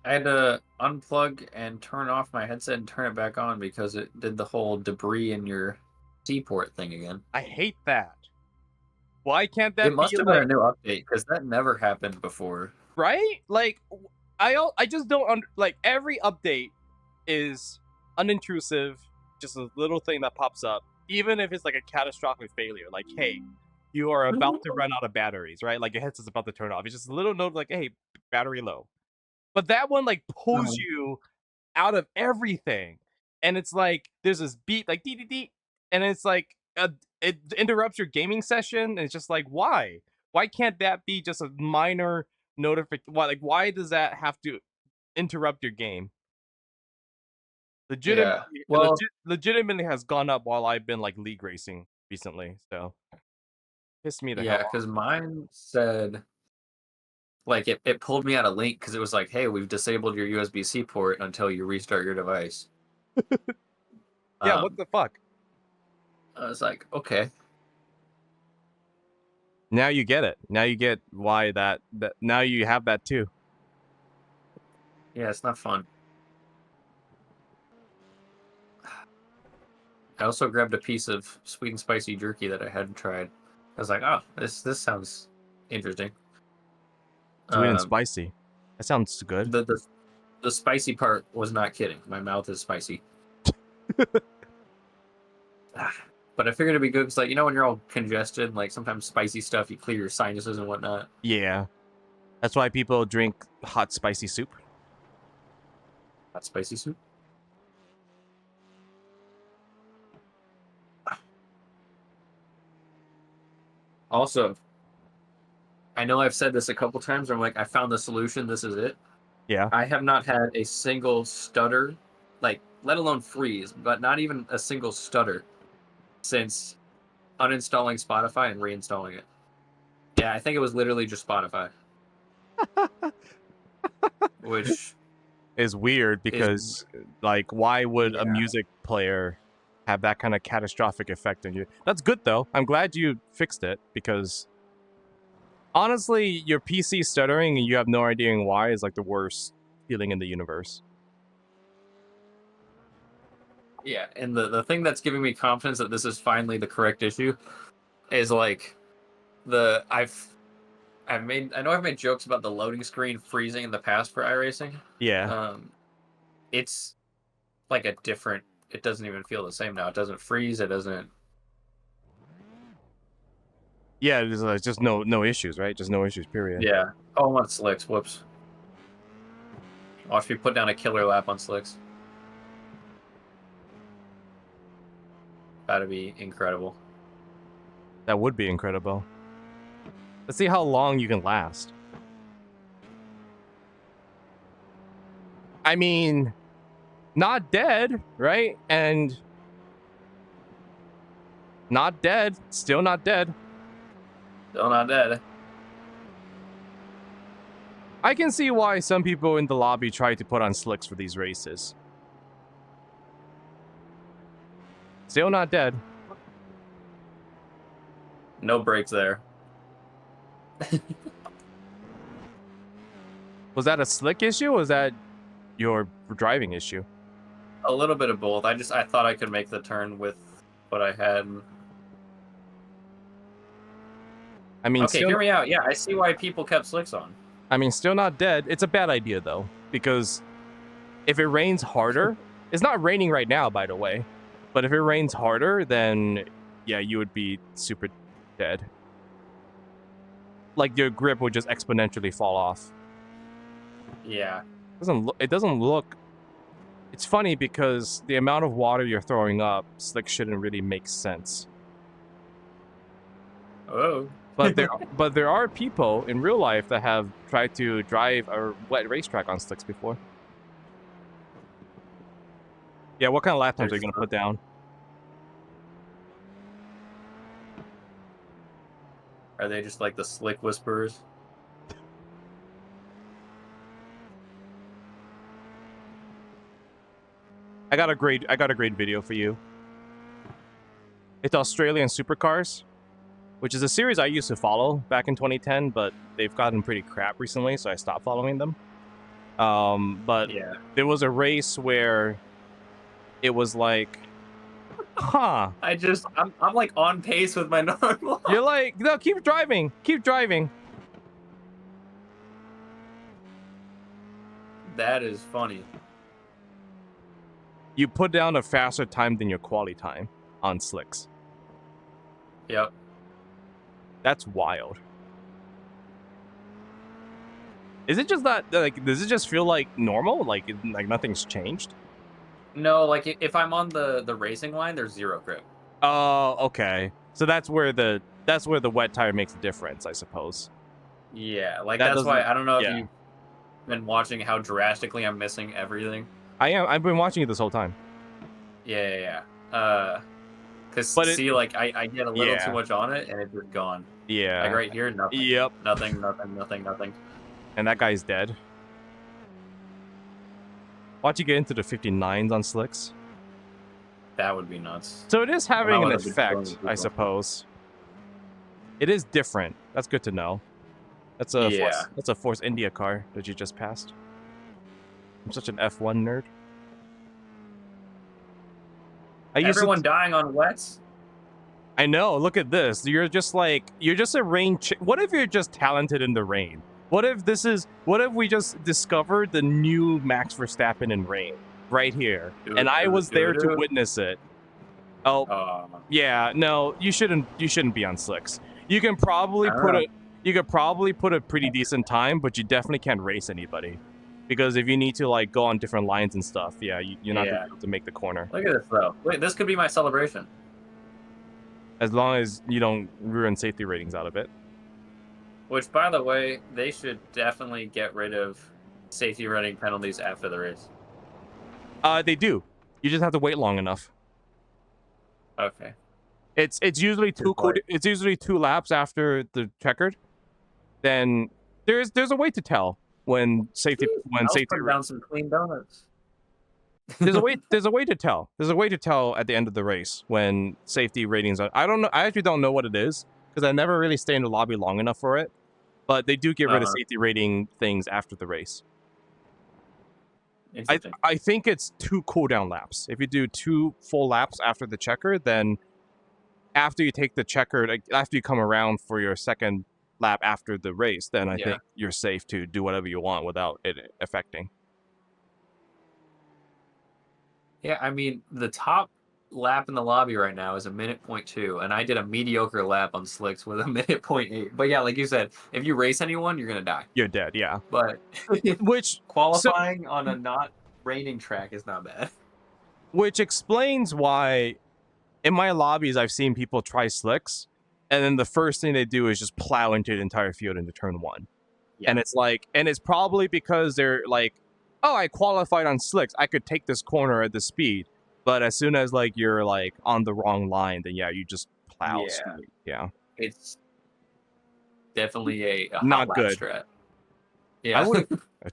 I had to unplug and turn off my headset and turn it back on because it did the whole debris in your C port thing again. I hate that. Why can't It that be must have been a like new update because that never happened before. right? Like I just don't like every update is unintrusive, just a little thing that pops up, even if it's like a catastrophic failure. Like, hey, you are about to run out of batteries, right? Like your headset's about to turn off. It's just a little note like, hey, battery low. But that one like pulls Um, you out of everything, and it's like there's this beat like dee dee dee, and it's like it interrupts your gaming session, and it's just like why? Why can't that be just a minor notification? Why does that have to interrupt your game? yeah. Legitimately, Well, legitimately has gone up while I've been like league racing recently. So pissed me the hell yeah, off. because mine said like it pulled me out a link because it was like, hey, we've disabled your USB-C port until you restart your device. Yeah, what Um, the fuck? I was like, okay, Now you get it. Now you get why that now you have that too. yeah, it's not fun. I also grabbed a piece of sweet and spicy jerky that I hadn't tried. I was like, oh, this sounds interesting. Sweet and Um, spicy. That sounds good. the spicy part was not kidding. My mouth is spicy. But I figured it'd be good because, like, when you're all congested, like sometimes spicy stuff, you clear your sinuses and whatnot. Yeah. That's why people drink hot spicy soup. Hot spicy soup. Also, I know I've said this a couple times. Where I'm like, I found the solution. This is it. Yeah. I have not had a single stutter, like, let alone freeze, but not even a single stutter since uninstalling Spotify and reinstalling it. Yeah, I think it was literally just Spotify, which Is weird is, because like why would a yeah, music player have that kind of catastrophic effect on you? That's good though. I'm glad you fixed it because honestly, your PC stuttering and you have no idea why is like the worst feeling in the universe. yeah. And the thing that's giving me confidence that this is finally the correct issue is like the I've made jokes about the loading screen freezing in the past for iRacing. Yeah. Um, it's like a different. It doesn't even feel the same now. It doesn't freeze. It doesn't. Yeah, there's just no issues, right? Just no issues, period. Yeah. Oh, I'm on slicks. Whoops. Watch me put down a killer lap on slicks. That'd be incredible. That would be incredible. Let's see how long you can last. I mean, not dead, right? And not dead, still not dead. Still not dead. I can see why some people in the lobby try to put on slicks for these races. Still not dead. No brakes there. Was that a slick issue or was that your driving issue? A little bit of both. I thought I could make the turn with what I had. I mean, Okay, still hear not, me out. Yeah, I see why people kept slicks on. still not dead. It's a bad idea though because if it rains harder, it's not raining right now by the way. But if it rains harder, then yeah, you would be super dead. Like your grip would just exponentially fall off. Yeah. It doesn't look. It's funny because the amount of water you're throwing up, slick shouldn't really make sense. Oh. But there are people in real life that have tried to drive a wet racetrack on slicks before. Yeah, what kind of lap times are you gonna put down? Are they just like the slick whisperers? I got a great video for you. It's Australian Supercars, which is a series I used to follow back in 2010, but they've gotten pretty crap recently, so I stopped following them. But Yeah. there was a race where it was like, huh? I'm like on pace with my normal. You're like, no, keep driving, keep driving. That is funny. You put down a faster time than your quali time on slicks. Yep. That's wild. Is it just that, like, does it just feel like normal? Like nothing's changed? No, like if I'm on the racing line, there's 0 grip. Oh, okay. So that's where the wet tire makes a difference, I suppose. Yeah, like That that's why doesn't- I don't know if yeah. you've been watching how drastically I'm missing everything. I am. I've been watching it this whole time. Yeah. Because But it- see, like I get a little Yeah. too much on it, and it's just gone. Yeah. Like right here, nothing. Yep. Nothing. And that guy's dead. Watch you get into the 59s on slicks. That would be nuts. So it is having Well, an that would be effect, totally I cool. suppose. It is different. That's good to know. That's a Yeah. Force India car that you just passed. I'm such an F1 nerd. Everyone dying on wets. I know. Look at this. You're just a rain. What if you're just talented in the rain? What if we just discovered the new Max Verstappen in rain right here, and I was there to witness it? Oh, yeah. No, you shouldn't be on slicks. You can probably put a pretty decent time, but you definitely can't race anybody, because if you need to like go on different lines and stuff, yeah, you're not gonna be able to make the corner. Look at this though. Wait, this could be my celebration. As long as you don't ruin safety ratings out of it. Which, by the way, they should definitely get rid of safety rating penalties after the race. They do. You just have to wait long enough. Okay. It's usually it's usually 2 laps after the checkered. Then there's a way to tell when safety put down some clean donuts. there's a way to tell. There's a way to tell at the end of the race when safety ratings are. I don't know. I actually don't know what it is because I never really stay in the lobby long enough for it. But they do get rid of safety rating things after the race. I think it's 2 cooldown laps. If you do 2 full laps after the checker, then after you take the checkered, after you come around for your second lap after the race, then I think you're safe to do whatever you want without it affecting. Yeah, I mean, the top lap in the lobby right now is 1:02, and I did a mediocre lap on slicks with 1:08. But yeah, like you said, if you race anyone, you're gonna die. You're dead, yeah. But which qualifying on a not raining track is not bad. Which explains why in my lobbies I've seen people try slicks, and then the first thing they do is just plow into the entire field into turn 1. Yeah. And it's probably because they're like, oh, I qualified on slicks, I could take this corner at this speed. But as soon as like you're like on the wrong line, then you just plow straight. Yeah. It's definitely a not hot good lap strat. Yeah.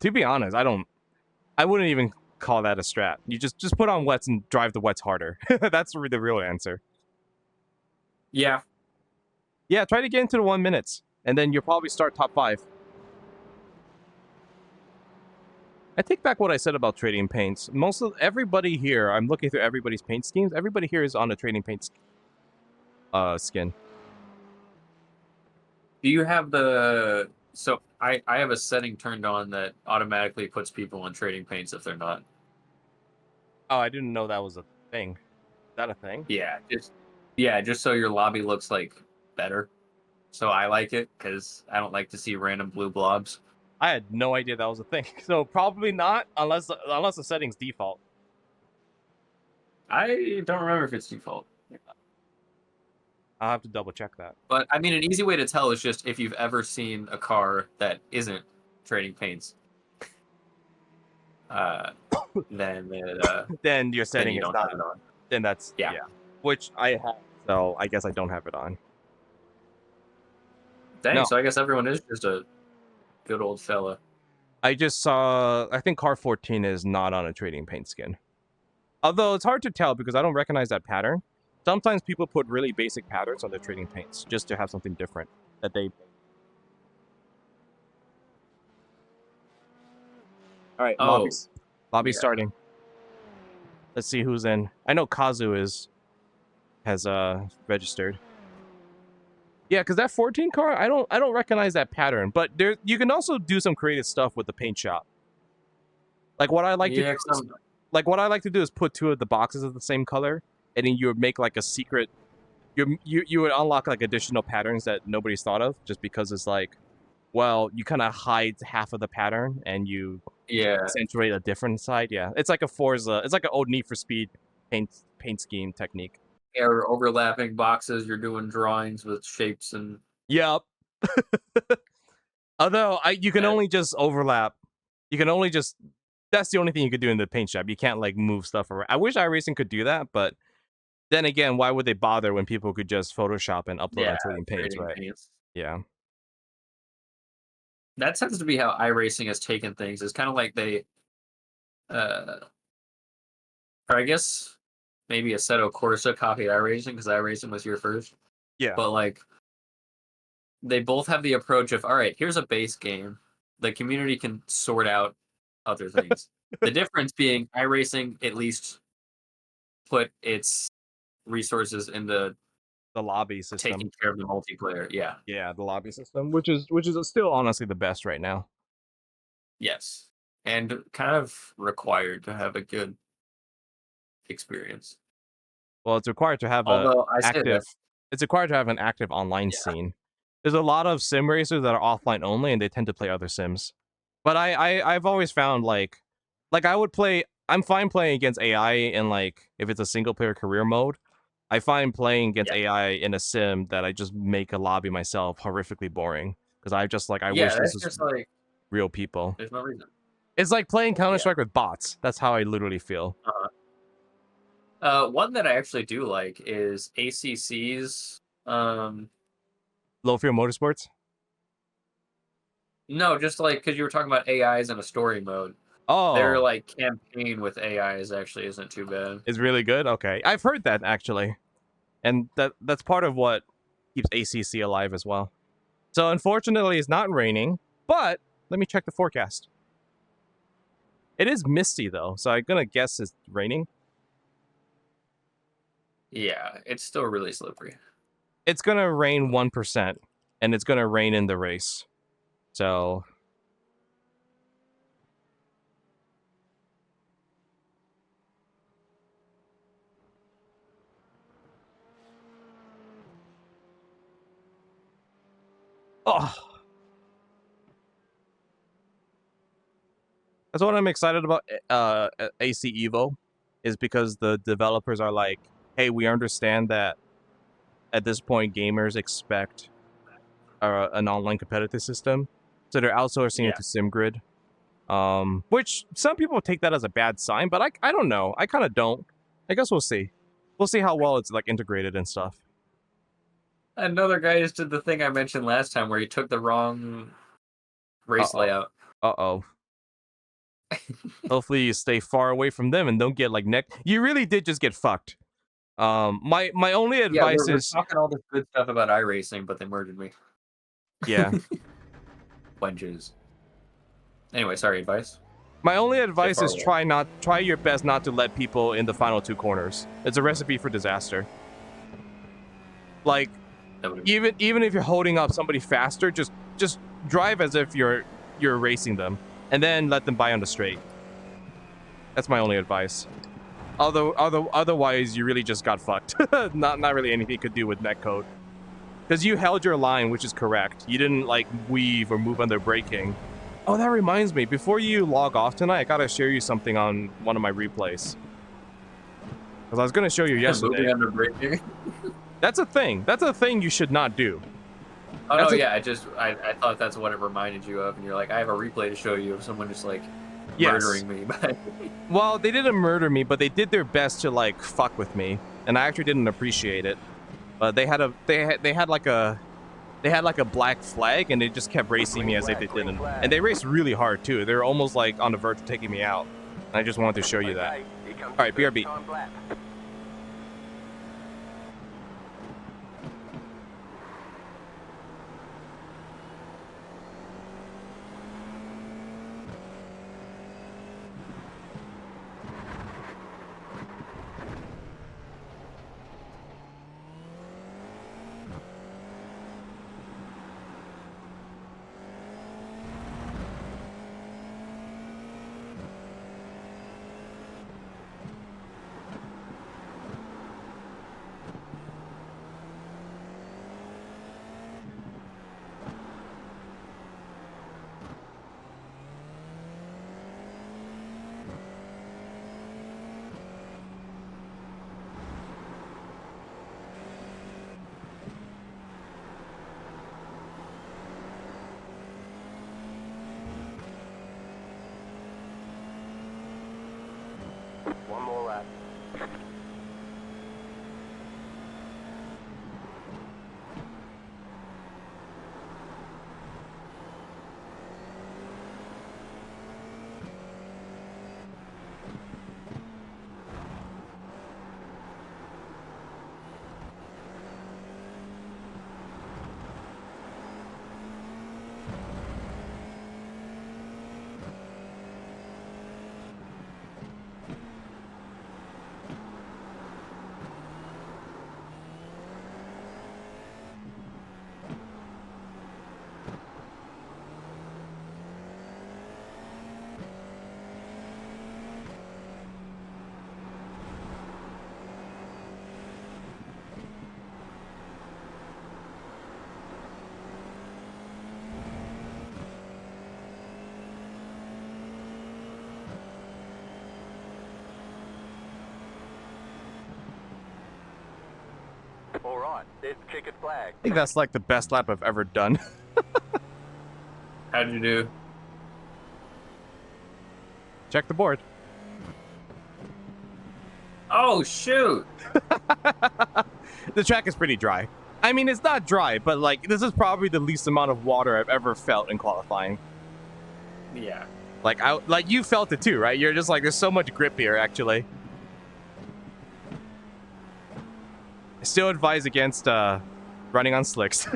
To be honest, I wouldn't even call that a strat. You just put on wets and drive the wets harder. That's the real answer. Yeah. Yeah, try to get into the 1 minutes, and then you'll probably start top 5. I take back what I said about trading paints. Everybody here, I'm looking through everybody's paint schemes. Everybody here is on a trading paint skin. Do you have the... So I have a setting turned on that automatically puts people on trading paints if they're not. Oh, I didn't know that was a thing. Is that a thing? Yeah, just so your lobby looks like better. So I like it because I don't like to see random blue blobs. I had no idea that was a thing. So probably not, unless the settings default. I don't remember if it's default. I'll have to double check that. But I mean, an easy way to tell is just if you've ever seen a car that isn't trading paints. Then your setting is not on. Then that's yeah. Which I have, so I guess I don't have it on. Dang, no. So I guess everyone is just a good old fella. I just saw, I think car 14 is not on a trading paint skin. Although it's hard to tell because I don't recognize that pattern. Sometimes people put really basic patterns on their trading paints just to have something different that they... All right, Oh, lobby yeah. starting. Let's see who's in. I know Kazu has registered. Yeah, because that 14 car, I don't recognize that pattern. But there, you can also do some creative stuff with the paint shop. Like what I like to do Yeah, is, what I like to do is put two of the boxes of the same color, and then you would make like a secret. You would unlock like additional patterns that nobody's thought of, just because it's like, well, you kind of hide half of the pattern and you yeah. accentuate a different side. Yeah, it's like a Forza. It's like an old Need for Speed paint scheme technique. Or overlapping boxes. You're doing drawings with shapes and. Yep. Although you can only just overlap. You can only just. That's the only thing you could do in the paint shop. You can't like move stuff around. I wish iRacing could do that, but then again, why would they bother when people could just Photoshop and upload on trading paints, right? Paints. Yeah. That tends to be how iRacing has taken things. It's kind of like they, or I guess maybe Assetto Corsa copied iRacing because iRacing was here first. Yeah. But like, they both have the approach of, all right, here's a base game. The community can sort out other things. The difference being iRacing at least put its resources into The lobby system. taking care of the multiplayer. Yeah. Yeah, the lobby system, which is still honestly the best right now. Yes. And kind of required to have a good experience. Well, it's required to have it's required to have an active online scene. There's a lot of sim racers that are offline only, and they tend to play other sims. But I've always found like I would play. I'm fine playing against AI in like if it's a single player career mode. I find playing against AI in a sim that I just make a lobby myself horrifically boring because I just like I wish this was just like real people. there's no reason. It's like playing Counter-Strike with bots. That's how I literally feel. One that I actually do like is ACC's. Low Field Motorsports. No, just like because you were talking about AIs in a story mode. Oh, their like campaign with AIs actually isn't too bad. It's really good. Okay, I've heard that actually, and that's part of what keeps ACC alive as well. So unfortunately, it's not raining, but let me check the forecast. It is misty though, so I'm gonna guess it's raining. Yeah, it's still really slippery. It's gonna rain 1%, and it's gonna rain in the race. So. Oh. That's what I'm excited about AC Evo, is because the developers are like, hey, we understand that at this point gamers expect an online competitive system, so they're outsourcing it to SimGrid, which some people take that as a bad sign, but I don't know. I kind of don't. I guess we'll see. We'll see how well it's like integrated and stuff. Another guy just did the thing I mentioned last time where he took the wrong race layout. Uh-oh. Hopefully you stay far away from them and don't get like You really did just get fucked. My only advice is we're talking all this good stuff about iRacing, but they murdered me. Yeah. Wenches. Anyway, sorry, advice. My only advice is try your best not to let people in the final two corners. It's a recipe for disaster. Like even if you're holding up somebody faster, just drive as if you're racing them, and then let them by on the straight. That's my only advice. Otherwise, you really just got fucked. not really anything you could do with netcode, because you held your line, which is correct. You didn't like weave or move under braking. Oh, that reminds me. Before you log off tonight, I gotta share you something on one of my replays. Because I was gonna show you yesterday. Moving under braking. That's a thing. That's a thing you should not do. Oh no, yeah. I thought that's what it reminded you of, and you're like, I have a replay to show you of someone just like murdering me. Well, they didn't murder me, but they did their best to like fuck with me, and I actually didn't appreciate it. But they had like a black flag, and they just kept racing me as if they didn't. And they raced really hard too. They were almost like on the verge of taking me out. And I just wanted to show you that. All right, BRB. All right, there's the checkered flag. I think that's like the best lap I've ever done. How'd you do? Check the board. Oh shoot! The track is pretty dry. I mean, it's not dry, but like this is probably the least amount of water I've ever felt in qualifying. Yeah. Like you felt it too, right? You're just like, there's so much grip here, actually. I still advise against running on slicks.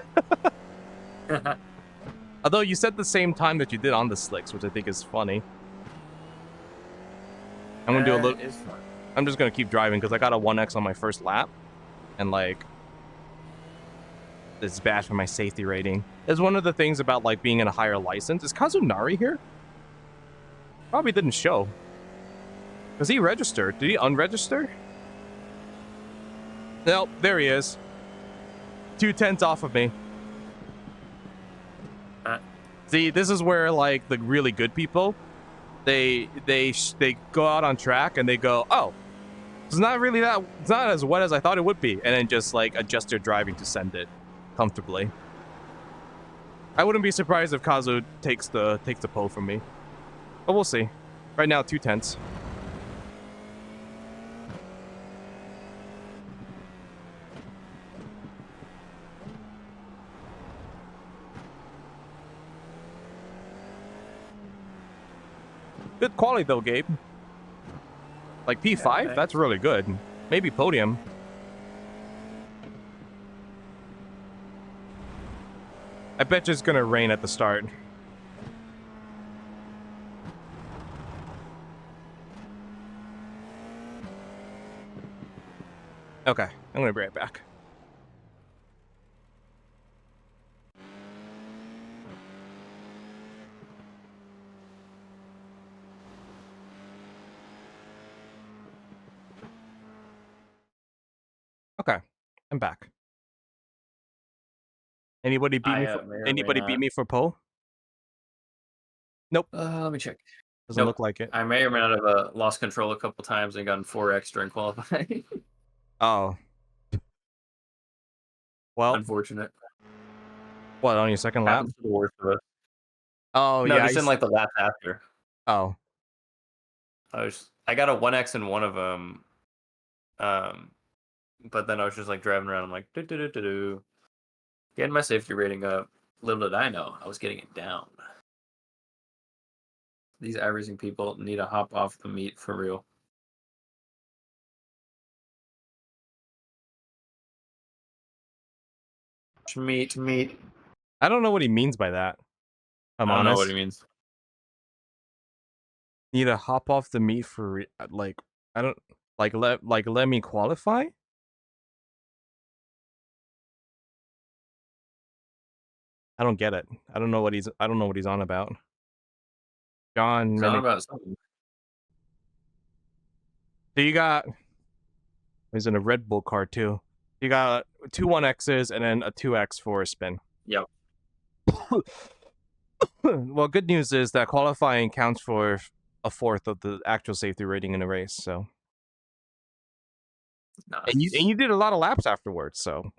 Although you said the same time that you did on the slicks, which I think is funny. I'm gonna do a little. It's fun. I'm just gonna keep driving because I got a 1x on my first lap, and like, it's bad for my safety rating. It's one of the things about like being in a higher license. Is Kazunari here? Probably didn't show. Because he registered. Did he unregister? Nope, there he is. 2/10 off of me. See, this is where like the really good people, they go out on track and they go, oh, it's not as wet as I thought it would be, and then just like adjust their driving to send it comfortably. I wouldn't be surprised if Kazu takes the pole from me, but we'll see. Right now, 2/10. Good quality though, Gabe. Like P5, Yeah, that's really good. Maybe podium. I bet you it's gonna rain at the start. Okay, I'm gonna be right back. Okay, I'm back. Anybody beat me? Anybody beat me for pole? Nope. Let me check. Doesn't look like it. I may or may not have lost control a couple times and gotten 4x during qualifying. Oh. Well, unfortunate. What, on your second lap? Happens to the worst of us. Oh, no, yeah. just in like the lap after. Oh. I got a 1x in one of them. But then I was just like driving around. I'm like, getting my safety rating up. Little did I know, I was getting it down. These iRacing people need to hop off the meat for real. Meat. I don't know what he means by that. I'm honest. I don't know what he means. Need to hop off the meat for like, I don't like let me qualify. I don't get it. I don't know what he's on about. John, He's on about something. So you got, he's in a Red Bull car too. You got 2 1Xs and then a 2X for a spin. Yep. Well, good news is that qualifying counts for a fourth of the actual safety rating in a race. So, nice. and you did a lot of laps afterwards. So,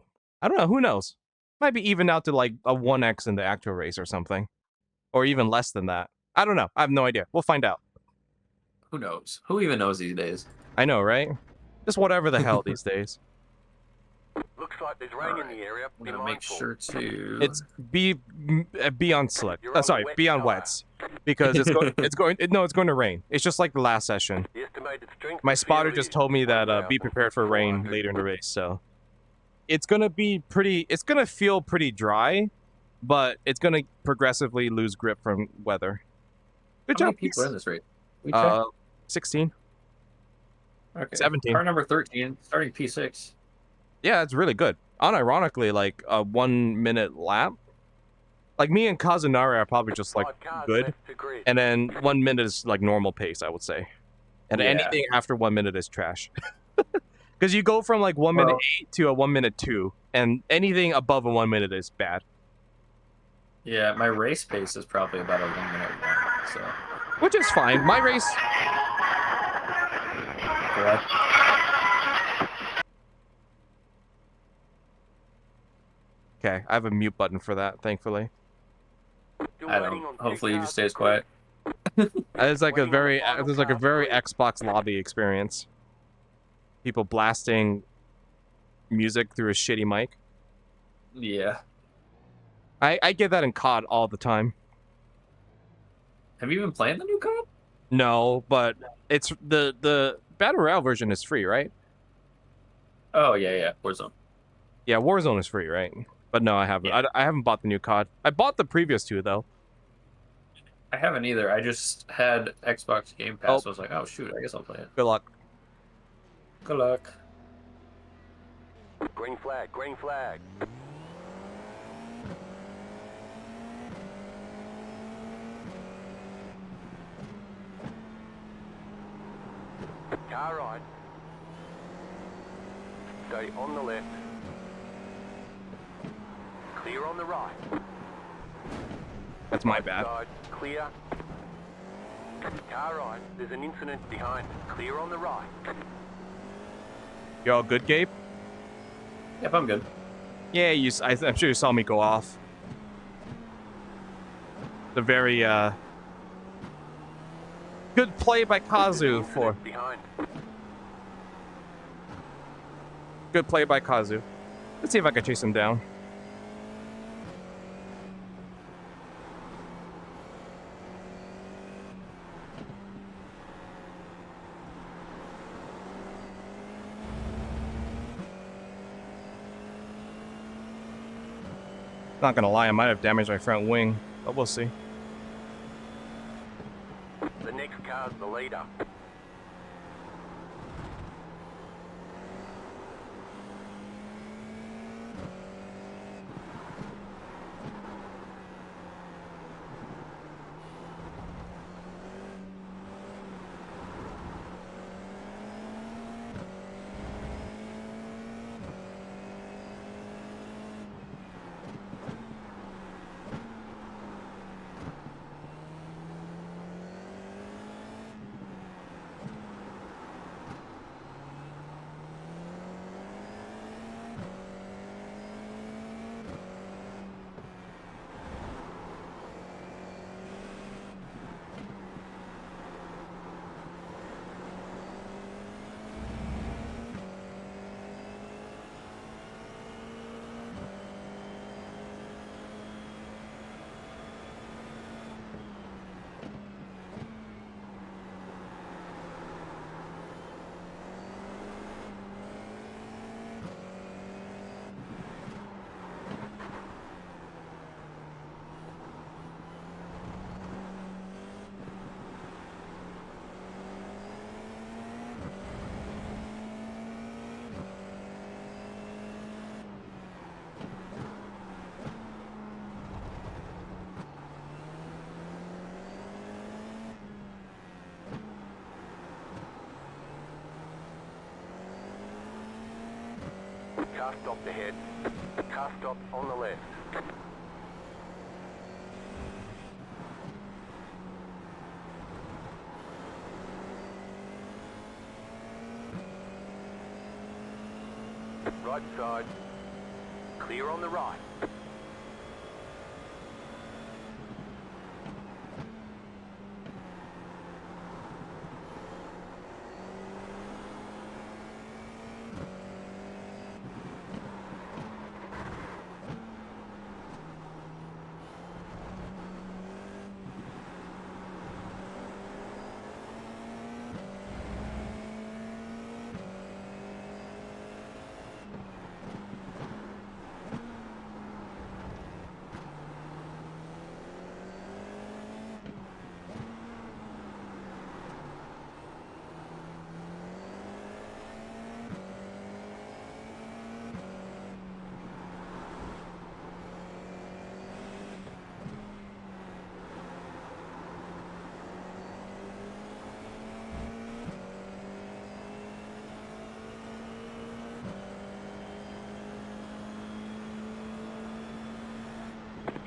I don't know. Who knows? Might be even out to like a 1X in the actual race or something, or even less than that. I don't know. I have no idea. We'll find out. Who knows? Who even knows these days? I know, right? Just whatever the hell these days. Looks like there's rain in the area. I'm Be gonna make mindful. sure to. It's be on slick. You're on Sorry, the wet be on side. wets because it's going to rain. It's just like the last session. The estimated strength My of spotter fuel just is told me that 1,000 be prepared for rain 400. later in the race. So it's gonna be pretty. It's gonna feel pretty dry, but it's gonna progressively lose grip from weather. Good How many job, people are in Peace. this race? We checked? 16. Okay. 17. Car number 13, starting P6. Yeah, it's really good. Unironically, like a 1 minute lap. Like me and Kazunari are probably just like 5 cars good, left to grid. and then 1 minute is like normal pace, I would say, and Yeah. anything after 1 minute is trash. Because you go from like 1 minute Well- 8 to a 1 minute 2, and anything above a 1 minute is bad. Yeah, my race pace is probably about a 1 minute 1. So. Which is fine. My race. Correct. Okay, I have a mute button for that, thankfully. Still I waiting don't. on 2 Hopefully, he cars just stays to grid. quiet. It's like a Waiting on very, the final there's like a car, very please. Xbox lobby experience. People blasting music through a shitty mic. Yeah. I get that in COD all the time. Have you been playing the new COD? No, but it's the Battle Royale version is free, right? Oh yeah, Warzone. Yeah, Warzone is free, right? But no, I haven't. Yeah. I haven't bought the new COD. I bought the previous two though. I haven't either. I just had Xbox Game Pass. Oh. So I was like, oh shoot, I guess I'll play it. Good luck. Good luck. Green flag, green flag. Car right. Stay on the left. Clear on the right. That's my Right bad. Side, clear. Car right. There's an incident behind. Clear on the right. You all good, Gabe? Yep, I'm good. Yeah, I'm sure you saw me go off. The very good play by Kazu for Behind. good play by Kazu. Let's see if I can chase him down. Not gonna lie, I might have damaged my front wing, but we'll see. The next car's the leader. Car stop ahead. Car stop on the left. Right side. Clear on the right.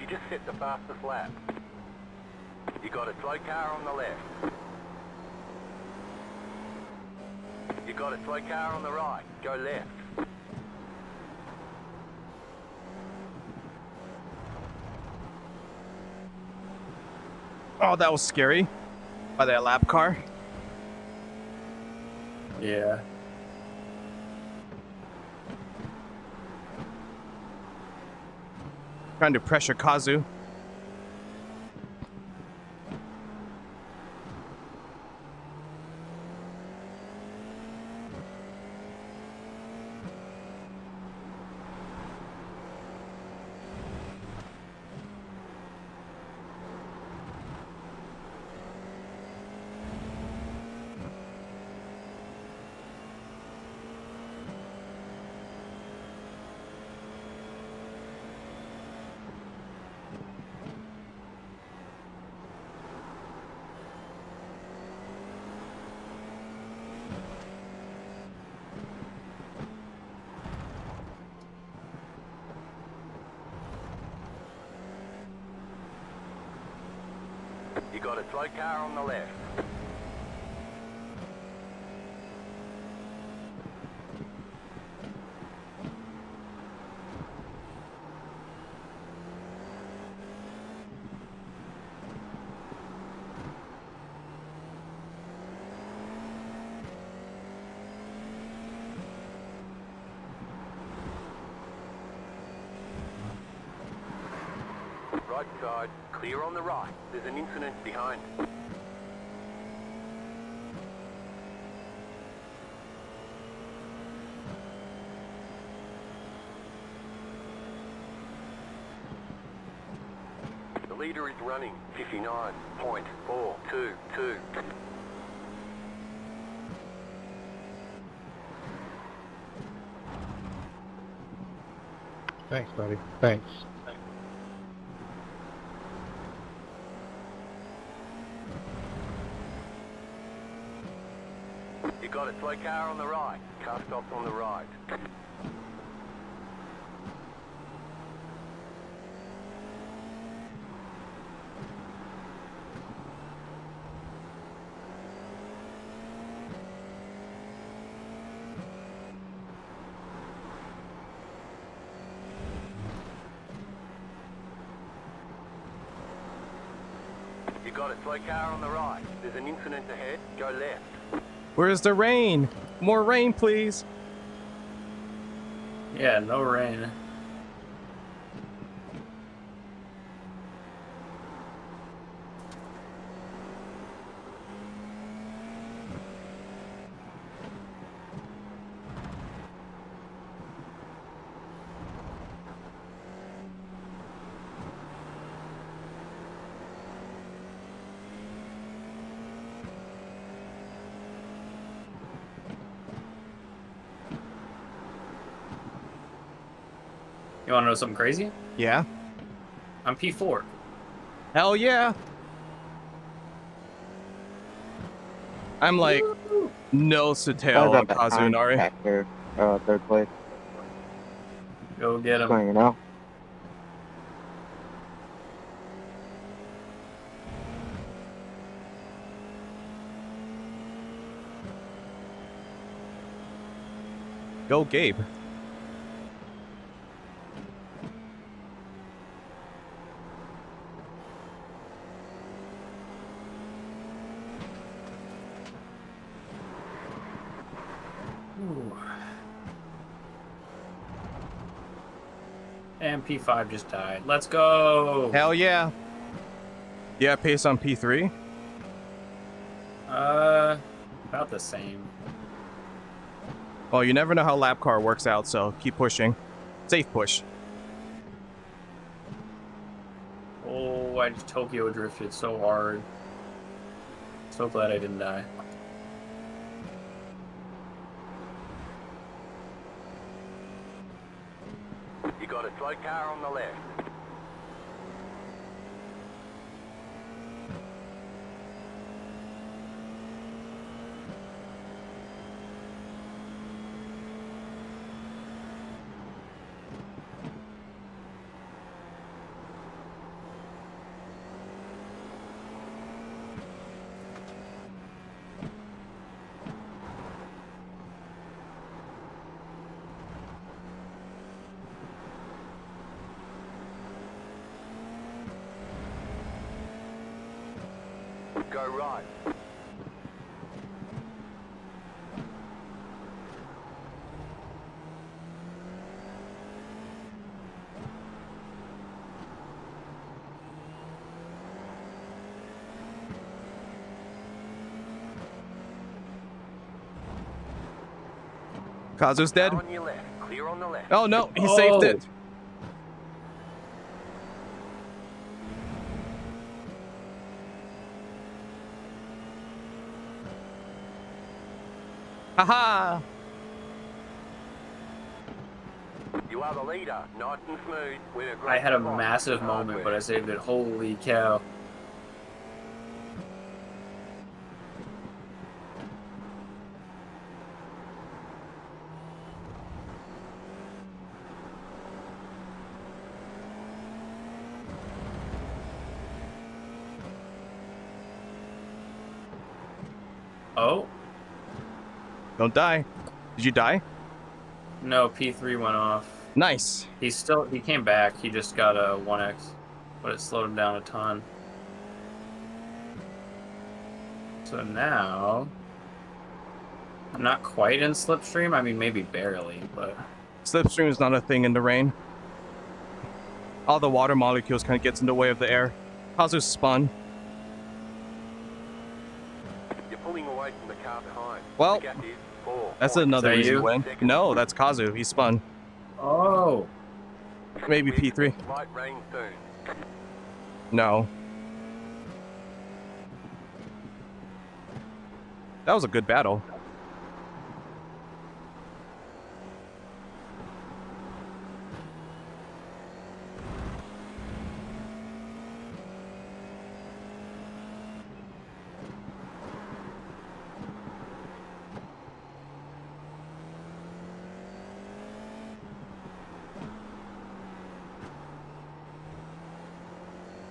You just set the fastest lap. You got a slow car on the left. You got a slow car on the right. Go left. Oh, that was scary. By that lap car. Yeah. Trying to pressure Kazu. You got a slow car on the left. Right side, clear on the right. There's an incident behind. The leader is running 59.422. Thanks, buddy. Thanks. You got a slow car on the right. Car stops on the right. You got a slow car on the right. There's an incident ahead. Go left. Where's the rain? More rain, please. Yeah, no rain. You want to know something crazy? Yeah. I'm P4. Hell yeah. I'm like nose to tail on Kazunari. After third place. Go get him. Going now. Go Gabe. Ooh. And P5 just died. Let's go. Hell yeah. Yeah, pace on P3. About the same. Well, you never know how lap car works out, so keep pushing. Safe push. Oh, I just Tokyo drifted so hard. So glad I didn't die. You got a slow car on the left. go right. Kazu's dead. Car on your left. Clear on the left. Oh no, he saved it. Haha! You are the leader. Nice and smooth. With a great I had a spot. massive Hard moment, work. but I saved it. Holy cow. Oh, Don't die. Did you die? no, P3 went off. Nice. He came back. He just got a 1x, but it slowed him down a ton. So now, I'm not quite in slipstream. I mean, maybe barely, but Slipstream is not a thing in the rain. All the water molecules kind of gets in the way of the air. Kazu spun. You're pulling away from the car behind. Well, The gap is 4 that's points. another that reason you? to win. No, that's Kazu. He spun. oh, Maybe We P3. expect light rain soon. No. That was a good battle.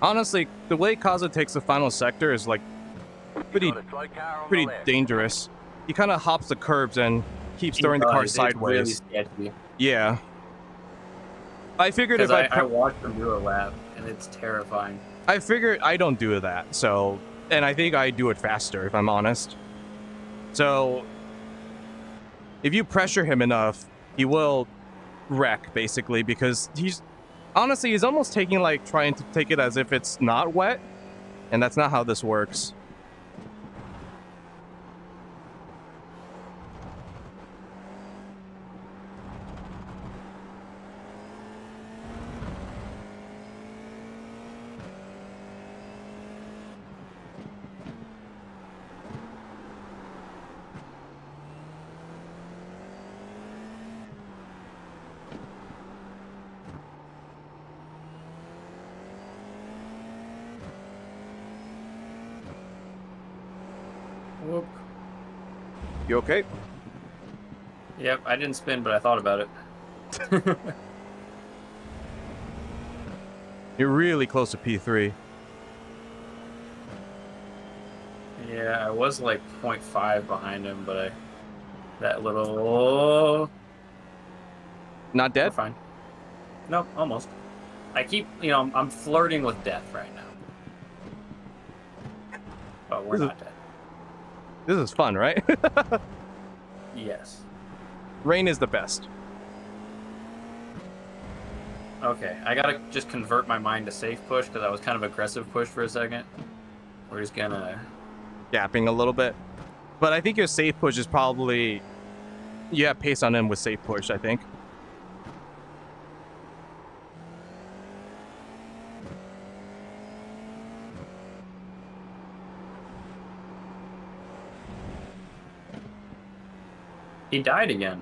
Honestly, the way Kazu takes the final sector is like pretty You've got a slow car on pretty the left. dangerous. He kind of hops the curbs and keeps he throwing the car does. It's really sideways. sketchy. Yeah. I figured Because if I watched him do a lap, and it's terrifying. I figured I don't do that, so, and I think I do it faster, if I'm honest. So, if you pressure him enough, he will wreck, basically, because he's almost taking, like, trying to take it as if it's not wet, and that's not how this works. Whoop. You okay? Yep, I didn't spin, but I thought about it. You're really close to P3. Yeah, I was like 0.5 behind him, but that little... Not We're dead? fine. Nope, almost. I keep, I'm flirting with death right now. But we're This is- not dead. This is fun, right? Yes. Rain is the best. Okay, I gotta just convert my mind to safe push, because I was kind of aggressive push for a second. We're just gonna... Gapping a little bit. But I think your safe push is probably... You have pace on him with safe push, I think. He died again.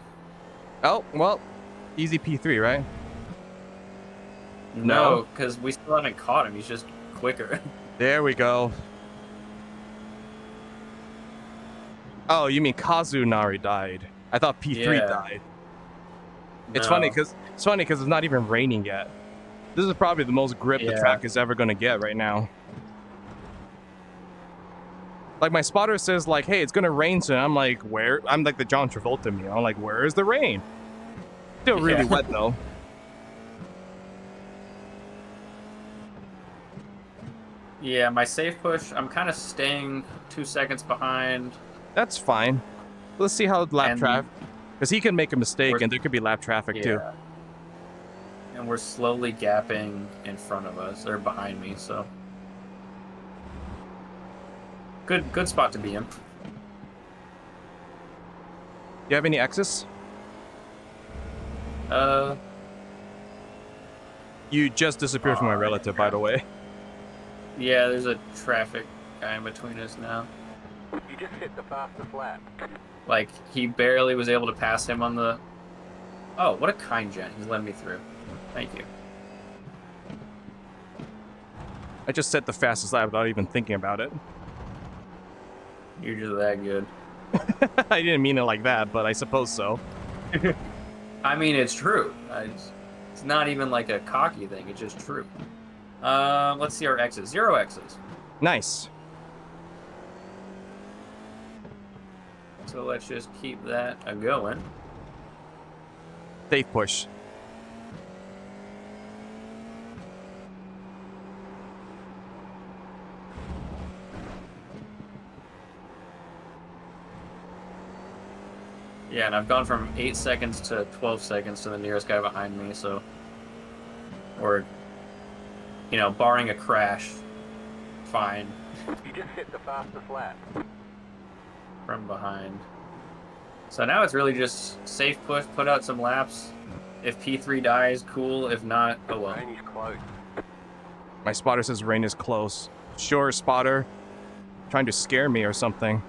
Oh, well, easy P3, right? No, because we still haven't caught him. He's just quicker. There we go. Oh, you mean Kazunari died. I thought P3 Yeah. died. It's No. funny because it's not even raining yet. This is probably the most grip the Yeah. track is ever going to get right now. Like, my spotter says, like, hey, it's going to rain soon. I'm like, where? I'm like the John Travolta meme. I'm like, where is the rain? Still really Yeah. wet, though. Yeah, my safe push, I'm kind of staying 2 seconds behind. That's fine. Let's see how lap And traffic, because he can make a mistake we're, and there could be lap traffic too. yeah. And we're slowly gapping in front of us. They're behind me, so. Good spot to be in. You have any X's? You just disappeared from my relative, by the way. Yeah, there's a traffic guy in between us now. You just hit the fastest lap. Like, he barely was able to pass him on the... Oh, what a kind gent. He's letting me through. Thank you. I just set the fastest lap without even thinking about it. You're just that good. I didn't mean it like that, but I suppose so. I mean, it's true. It's not even like a cocky thing. It's just true. Let's see our X's. 0 X's. Nice. So let's just keep that a-going. Safe push. Yeah, and I've gone from 8 seconds to 12 seconds to the nearest guy behind me, so... Or, you know, barring a crash, fine. You just hit the fastest lap. From behind. So now it's really just safe push, put out some laps. If P3 dies, cool. If not, oh well. Rain is close. My spotter says rain is close. Sure, spotter. Trying to scare me or something.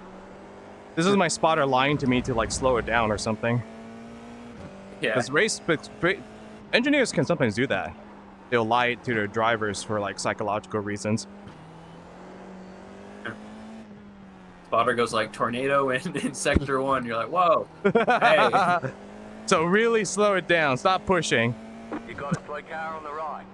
This is my spotter lying to me to like slow it down or something. Yeah. Because engineers can sometimes do that. They'll lie to their drivers for like psychological reasons. Spotter goes like tornado in sector 1. You're like, whoa. Hey. So really slow it down. Stop pushing. You got a slow car on the right.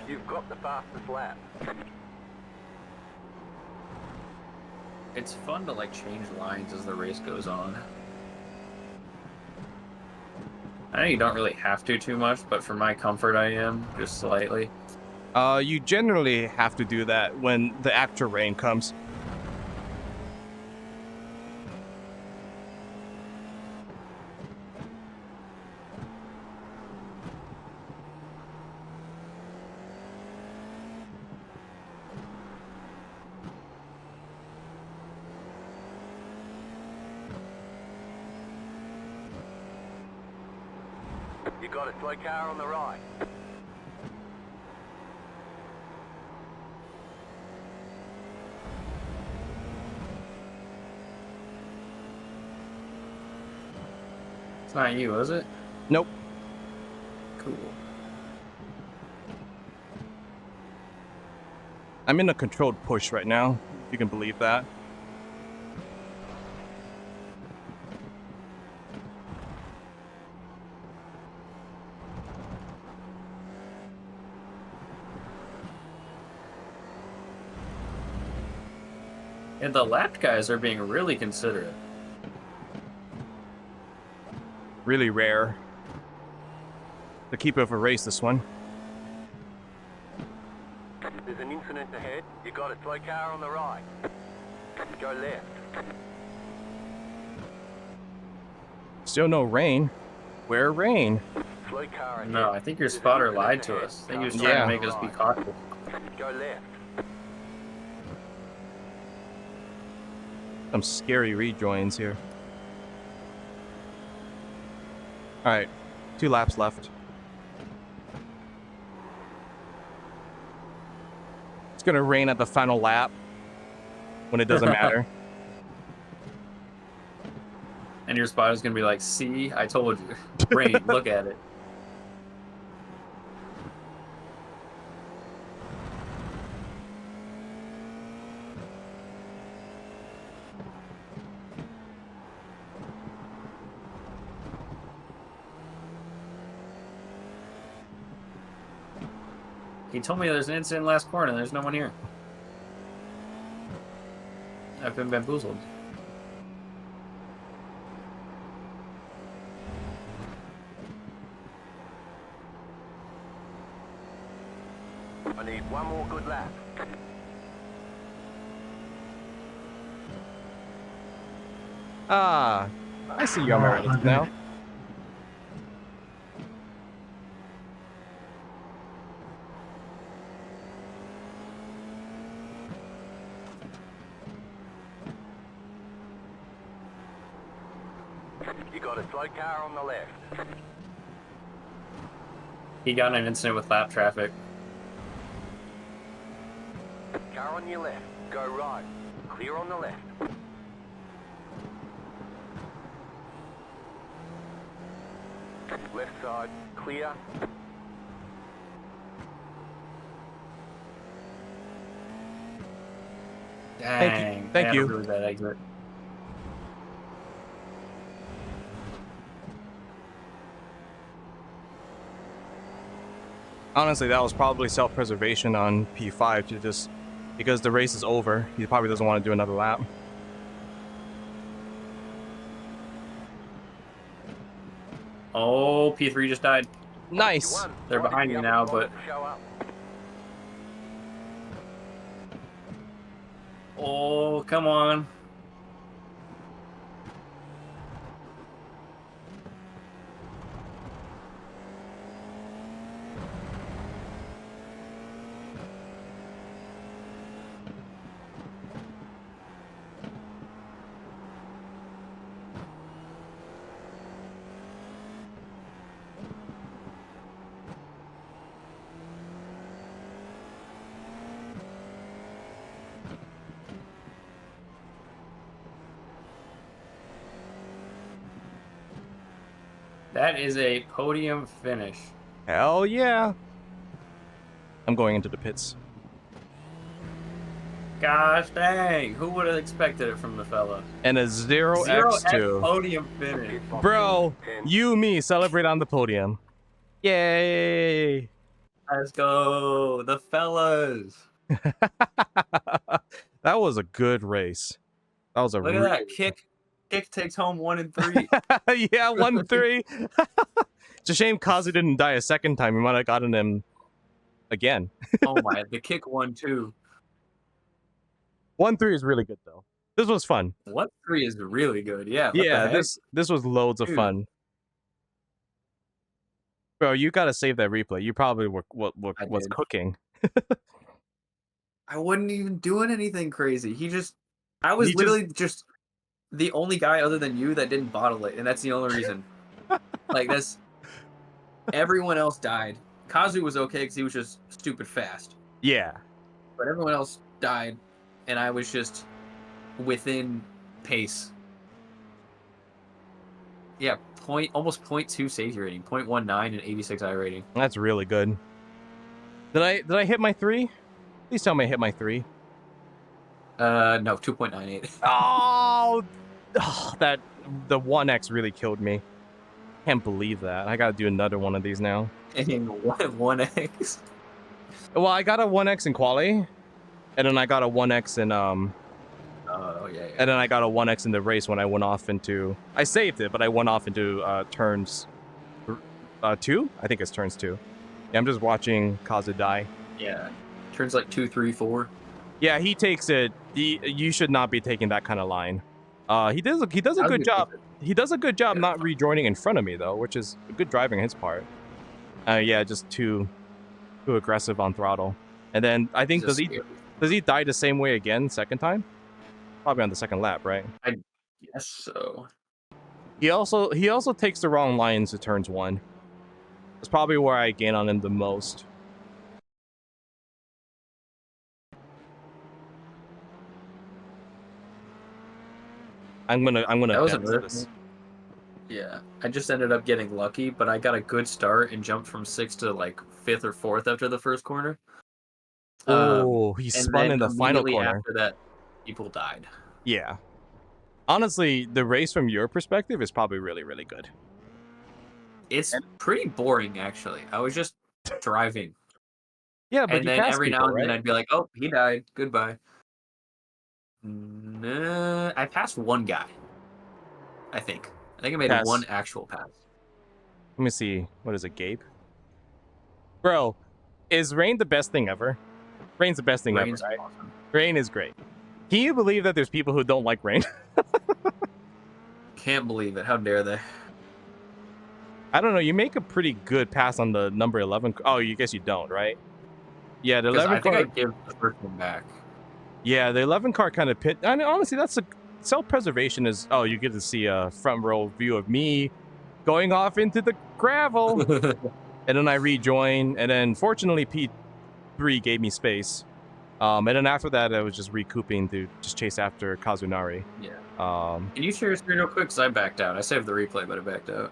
You've got the fastest lap. It's fun to like change lines as the race goes on. I know you don't really have to too much, but for my comfort I am, just slightly. You generally have to do that when the actual rain comes. You got a slow car on the right. It's not you, is it? Nope. Cool. I'm in a controlled push right now, if you can believe that. And the lapped guys are being really considerate. Really rare. The keeper of a race, this one. There's an incident ahead. You got a slow car on the right. Go left. Still no rain. Where rain? Slow car ahead. No, I think your There's an spotter incident lied to ahead. us. I think he was Go trying Yeah. to make us be right. cautious. Go left. Some scary rejoins here. Alright, 2 laps left. It's gonna rain at the final lap when it doesn't matter. And your spotter's gonna be like, see, I told you. Rain, look at it. He told me there's an incident last corner and there's no one here. I've been bamboozled. I need one more good lap. Ah, I see your merit now. You got a slow car on the left. He got in an incident with lap traffic. Car on your left. Go right. Clear on the left. Left side. Clear. Dang. Thank I had you. a really bad exit. Honestly, that was probably self-preservation on P5 to just because the race is over. He probably doesn't want to do another lap. Oh, P3 just died. Nice. You won. They're Right, behind the me other now, driver but- Show up. Oh, come on. That is a podium finish. Hell yeah. I'm going into the pits. Gosh dang, who would have expected it from the fella? And a 0x2. podium finish. Pit box Bro, 10. you, me, celebrate on the podium. Yay. Let's go, the fellas. That was a good race. That was a Look at really that kick. Kick takes home 1 and 3. yeah, 1-3. It's a shame Kazu didn't die a second time. We might have gotten him again. Oh my, the kick 1-2. 1-3 is really good though. This was fun. 1-3 is really good. Yeah. What the Yeah, heck? this was loads of Dude. fun. Bro, you gotta save that replay. You probably were was did. cooking. I wasn't even doing anything crazy. I was He just- literally just the only guy other than you that didn't bottle it, and that's the only reason. Like this, everyone else died. Kazu was okay because he was just stupid fast, Yeah. but everyone else died, and I was just within pace. Yeah, almost 0.2 safety rating, 0.19 and 86 I rating. That's really good. Did I hit my 3? Please tell me I hit my 3. No, 2.98. Oh, that the 1x really killed me. Can't believe that. I gotta do another one of these now. And 1x. Well, I got a 1x in quali, and then I got a 1x in Oh yeah. and then I got a 1x in the race when I went off into. I saved it, but I went off into turns 2. I think it's turns 2. Yeah, I'm just watching Kazu die. Yeah. Turns like 2, 3, 4. Yeah, he takes it. You should not be taking that kind of line. He does a good job. He does a good job not rejoining in front of me though, which is good driving on his part. Yeah, just too aggressive on throttle. And then I think does he die the same way again second time? Probably on the second lap, right? I guess so. He also takes the wrong lines to turns 1. That's probably where I gain on him the most. I'm gonna That was bet another this. thing. Yeah, I just ended up getting lucky, but I got a good start and jumped from 6th to like 5th or 4th after the first corner. Oh, he And spun then in the final immediately corner. After that, people died. Yeah. Honestly, the race from your perspective is probably really, really good. It's pretty boring, actually. I was just driving. Yeah, but And you then pass every now people, and then right? I'd be like, oh, he died. Goodbye. Nah, I passed one guy. I think I made Pass. one actual pass. Let me see. What is it, Gabe? Bro, is rain the best thing ever? Rain's the best thing Rain's ever, right? awesome. Rain is great. Can you believe that there's people who don't like rain? Can't believe it. How dare they? I don't know. You make a pretty good pass on the number 11. Oh, you guess you don't, right? Yeah, the Because 11 I think car. I give the first one back. Yeah, the 11 car kind of pit. I mean, honestly, that's a self-preservation is. Oh, you get to see a front row view of me going off into the gravel, and then I rejoin, and then fortunately P3 gave me space. And then after that, I was just recouping to just chase after Kazunari. Yeah. Um, Can you share your screen real quick? Because I backed out. I saved the replay, but I backed out.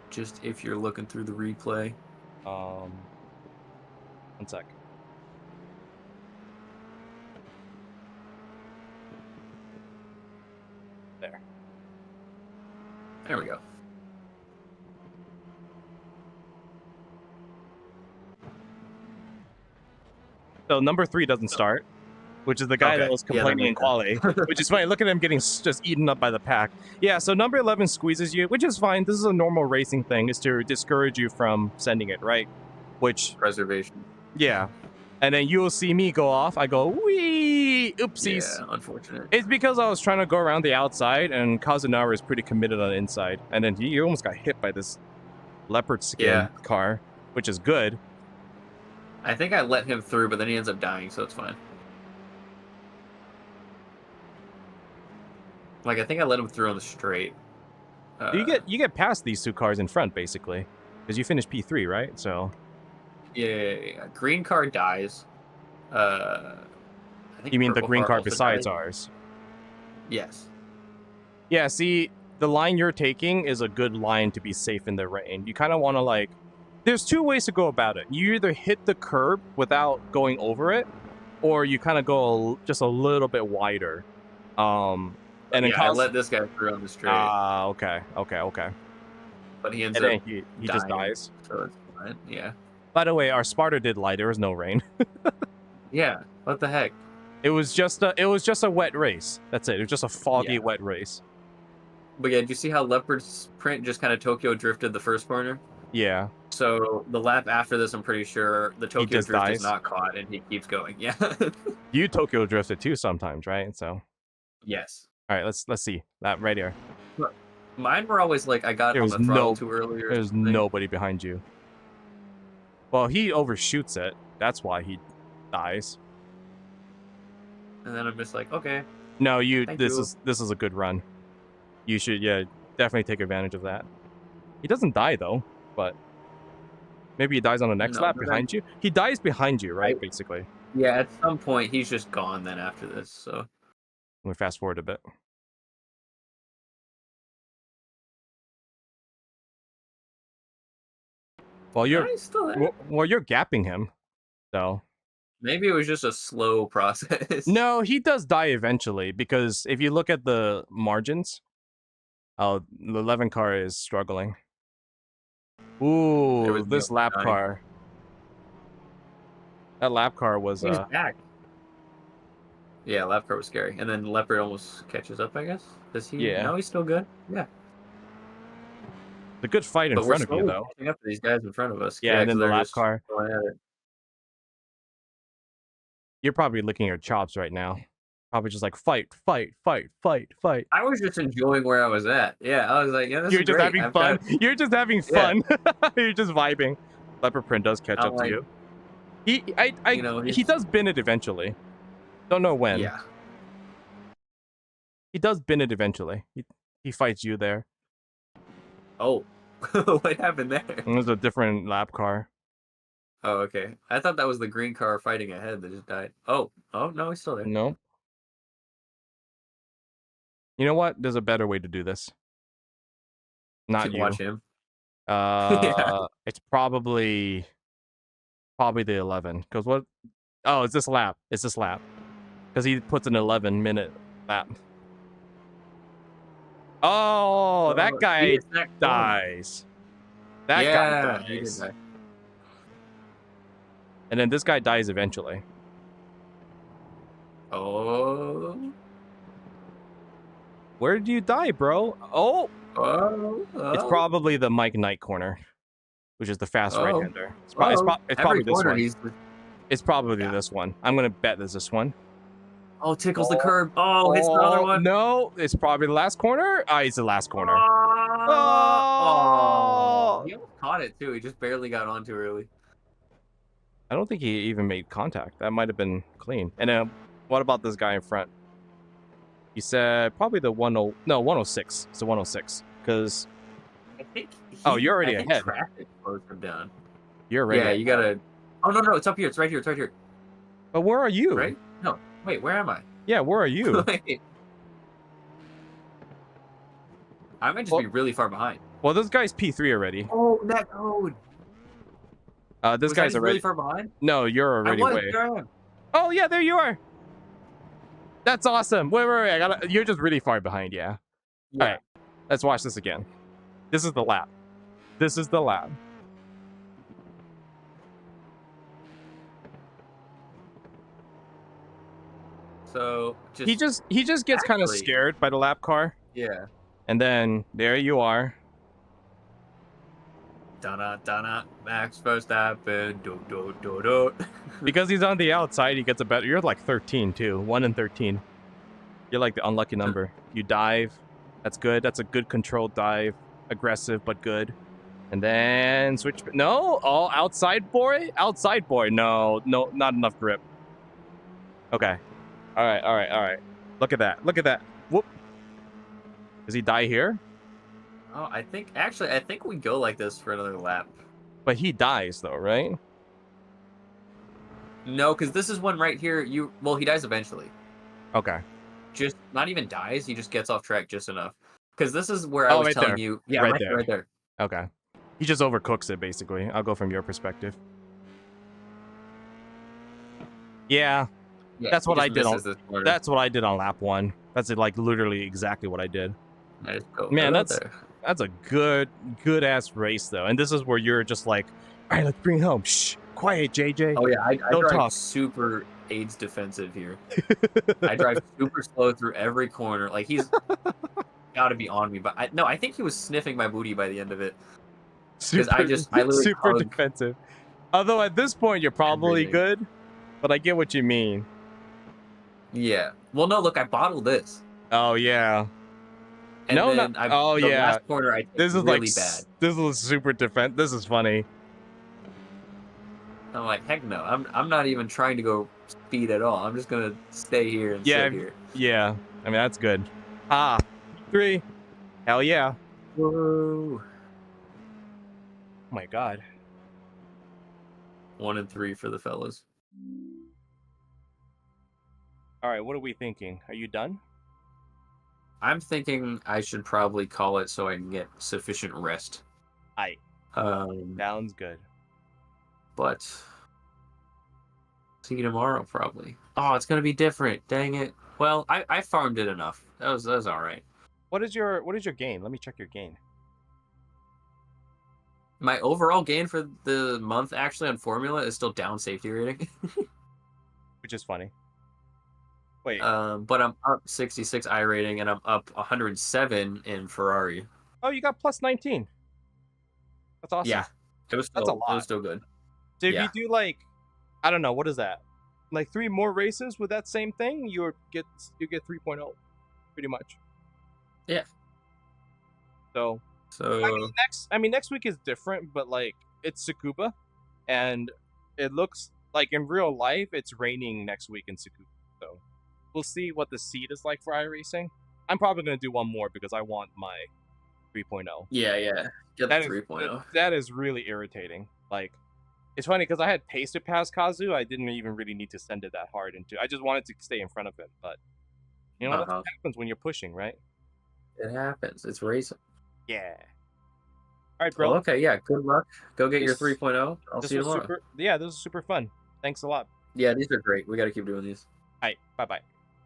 Just if you're looking through the replay. one sec. There. There we go. So number 3 doesn't start, which is the guy that Okay. was Yeah, that complaining in makes quality, sense. which is funny. Look at him getting just eaten up by the pack. Yeah, so number 11 squeezes you, which is fine. This is a normal racing thing, is to discourage you from sending it, right? Which, Preservation. yeah. And then you'll see me go off. I go, wee, oopsies. Yeah, unfortunate. It's because I was trying to go around the outside, and Kazunara is pretty committed on the inside. And then he almost got hit by this leopard skin car, which is good. I think I let him through, but then he ends up dying, so it's fine. Like, I think I let him through on the straight. You get past these 2 cars in front, basically. Because you finished P3, right? So... Yeah. Green car dies. I think You mean the purple green car also besides dies. ours? Yes. Yeah, see, the line you're taking is a good line to be safe in the rain. You kind of want to, like... There's 2 ways to go about it. You either hit the curb without going over it, or you kind of go just a little bit wider. And then I let this guy through on the straight. Ah, okay. But he ends And up then he just dies. So it's fine. Yeah. By the way, our Sparta did lie. There was no rain. Yeah. What the heck? It was just a wet race. That's it. It was just a foggy, wet race. But yeah, did you see how Leopard's print just kind of Tokyo drifted the first corner? Yeah. So the lap after this, I'm pretty sure the Tokyo just drift dies. is not caught, and he keeps going. Yeah. You Tokyo drifted too sometimes, right? So. Yes. All right, let's see that right here. Mine were always like I got on the throttle too early. There's nobody behind you. Well, he overshoots it. That's why he dies. And then I'm just like, okay. No, this is a good run. You should definitely take advantage of that. He doesn't die though, but maybe he dies on the next lap behind you. He dies behind you, right? Basically. Yeah, at some point he's just gone then after this. So we fast forward a bit. Well, you're gapping him, so maybe it was just a slow process. No, he does die eventually because if you look at the margins, the 11 car is struggling. Ooh, this lap car. That lap car was He's back. Yeah, lap car was scary, and then Leopard almost catches up. I guess. Does he? Yeah. No, he's still good. Yeah. The good fight in front of you, though. Catching up to these guys in front of us. Yeah, and then the lap car. You're probably licking your chops right now. Probably just like fight. I was just enjoying where I was at. Yeah, I was like, yeah, this You're is just great. having fun. You're just having fun. You're just vibing. Leopard Print does catch up to you. He does bin it eventually. Don't know when. Yeah. He does bin it eventually. He fights you there. Oh, what happened there? It was a different lap car. Oh, okay. I thought that was the green car fighting ahead that just died. Oh, no, he's still there. No. You know what? There's a better way to do this. Not you. Watch him. It's probably the 11. Because what? Oh, it's this lap. Because he puts an 11-minute lap. Oh, that guy he is that close. dies. That Yeah, guy he did dies. die. And then this guy dies eventually. Oh. Where did you die, bro? Oh, Oh. it's probably the Mike Knight corner, which is the fast Oh. right-hander. It's probably Every this corner one. he's. It's probably Yeah. this one. I'm gonna bet there's this one. Oh, tickles the curb. Oh, hits the other one. No, it's probably the last corner. Ah, it's the last corner. Oh. He almost caught it too. He just barely got on too early. I don't think he even made contact. That might have been clean. And what about this guy in front? He said probably the 106. It's the 106 because. I think. You're already ahead. Traffic slowed him down. You're ready. Yeah, you gotta. Oh no, it's up here. It's right here. It's right here. But where are you? Right? No. Wait, where am I? Yeah, where are you? Wait. I might just be really far behind. Well, this guy's P3 already. Oh, that code. This Was guy's I already really far behind. No, you're already I was. way. There I am. Oh yeah, there you are. That's awesome. Wait. You're just really far behind. Yeah. Yeah. All right. Let's watch this again. This is the lap. This is the lap. So He just gets kind of Actually- scared by the lap car, yeah. and then there you are. Donna, Max Verstappen, do. Because he's on the outside, he gets a better. You're like 13 too. 1 and 13. You're like the unlucky number. You dive. That's good. That's a good controlled dive. Aggressive but good. And then switch. No. Oh, outside boy. Outside boy. No. Not enough grip. Okay. All right. Look at that. Whoop. Does he die here? Oh, I think we go like this for another lap. But he dies though, right? No, because this is one right here. He dies eventually. Okay. Just not even dies. He just gets off track just enough. Because this is where I was right telling there. you. Yeah, Right there. right there. Okay. He just overcooks it basically. I'll go from your perspective. Yeah. Yeah, That's he what just I did on- misses this corner. That's what I did on lap 1. That's like literally exactly what I did. I just go Man, right that's- there. That's a good ass race though. And this is where you're just like, all right, let's bring it home. Shh, quiet, JJ. Oh yeah, I Don't drive talk. super AIDS defensive here. I drive super slow through every corner. Like he's got to be on me, but I think he was sniffing my booty by the end of it. Because I literally super hug defensive. Although at this point you're probably everything. good, but I get what you mean. Yeah. Well, no, look, I bottled this. Oh yeah. And No, then no- the yeah. last corner I took This is really like bad. this is super defense. This is funny. I'm like, heck no. I'm not even trying to go speed at all. I'm just gonna stay here and Yeah. sit here. Yeah. I mean that's good. 3. Hell yeah. Whoa. Oh my god. 1 and 3 for the fellas. All right, what are we thinking? Are you done? I'm thinking I should probably call it so I can get sufficient rest. Aight. Sounds good. But see you tomorrow probably. Oh, it's gonna be different. Dang it. Well, I farmed it enough. That was all right. What is your gain? Let me check your gain. My overall gain for the month actually on Formula is still down safety rating. Which is funny. Wait. But I'm up 66 I rating and I'm up 107 in Ferrari. Oh, you got plus 19. That's awesome. Yeah, it was still, That's a It lot. was still good. So if yeah. you do like, I don't know, what is that? Like 3 more races with that same thing, you get 3.0, pretty much. Yeah. So next week is different, but like it's Tsukuba, and it looks like in real life it's raining next week in Tsukuba. So we'll see what the seed is like for iRacing. I'm probably gonna do one more because I want my 3.0. Yeah. Get the That is 3.0. that is really irritating. Like, it's funny because I had pasted past Kazu. I didn't even really need to send it that hard into. I just wanted to stay in front of it, but you know that's what happens when you're pushing, right? It happens. It's racing. Yeah. All right, bro. Well, okay, yeah. Good luck. Go get your This- 3.0. I'll This see you was tomorrow. this is super fun. Thanks a lot. Yeah, these are great. We got to keep doing these. All right, bye bye.